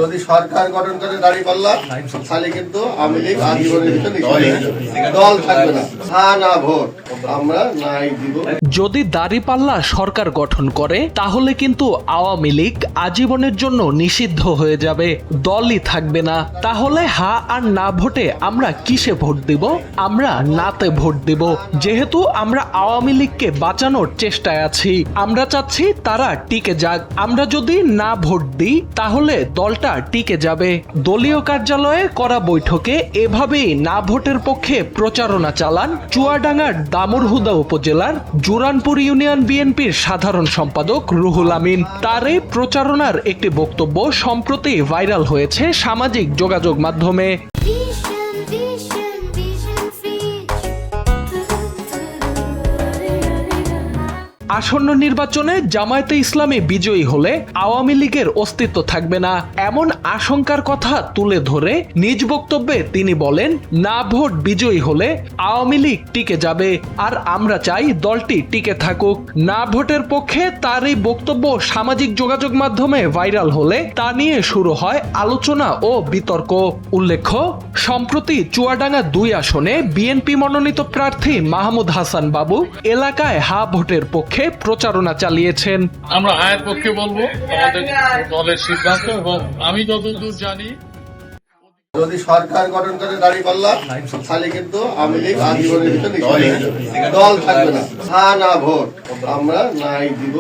যদি সরকার গঠন করে দাঁড়িপাল্লা তাহলে কিন্তু আওয়ামী লীগ আজীবনের ভিতরে দল থাকবে না। হ্যাঁ না ভোট আমরা নাই দিব। যদি দাঁড়িপাল্লা সরকার গঠন করে তাহলে কিন্তু আওয়ামী লীগ আজীবনের জন্য নিষিদ্ধ হয়ে যাবে, দলই থাকবে না। তাহলে হা আর না ভোটে আমরা কিসে ভোট দিব? আমরা নাতে ভোট দিব। যেহেতু আমরা আওয়ামী লীগকে বাঁচানোর চেষ্টায় আছি, আমরা চাচ্ছি তারা টিকে যাক। আমরা যদি না ভোট দিই তাহলে দলটা টিকে যাবে। দলীয় কার্যালয়ে করা বৈঠকে এভাবেই না ভোটের পক্ষে প্রচারণা চালান চুয়াডাঙ্গার দামুড়হুদা উপজেলার জুরানপুর ইউনিয়ন বিএনপির সাধারণ সম্পাদক রুহুল আমিন। তার এই প্রচারণার একটি বক্তব্য সম্প্রতি ভাইরাল হয়েছে সামাজিক যোগাযোগ মাধ্যমে। আসন্ন নির্বাচনে জামায়াতে ইসলামী বিজয়ী হলে আওয়ামী লীগের অস্তিত্ব থাকবে না, এমন আশঙ্কার কথা তুলে ধরে নিজ বক্তব্যে তিনি বলেন, না ভোট বিজয়ী হলে আওয়ামী লীগ টিকে যাবে, আর আমরা চাই দলটি টিকে থাকুক। না ভোটের পক্ষে তার এই বক্তব্য সামাজিক যোগাযোগ মাধ্যমে ভাইরাল হলে তা নিয়ে শুরু হয় আলোচনা ও বিতর্ক। উল্লেখ্য, সম্প্রতি চুয়াডাঙ্গা 2 আসনে বিএনপি মনোনীত প্রার্থী মাহমুদ হাসান বাবু এলাকায় হা ভোটের পক্ষে প্রচারণা চালিয়েছেন। আমরা হায়ের পক্ষে বলবো, আমাদের দলের সিদ্ধান্ত, এবং আমি যতদূর জানি যদি সরকার গঠন করে দাঁড়িপাল্লা তাহলে কিন্তু আওয়ামী লীগ আজীবনের ভিতরে দল থাকবে না। হ্যাঁ না ভোট আমরা নাই দিব।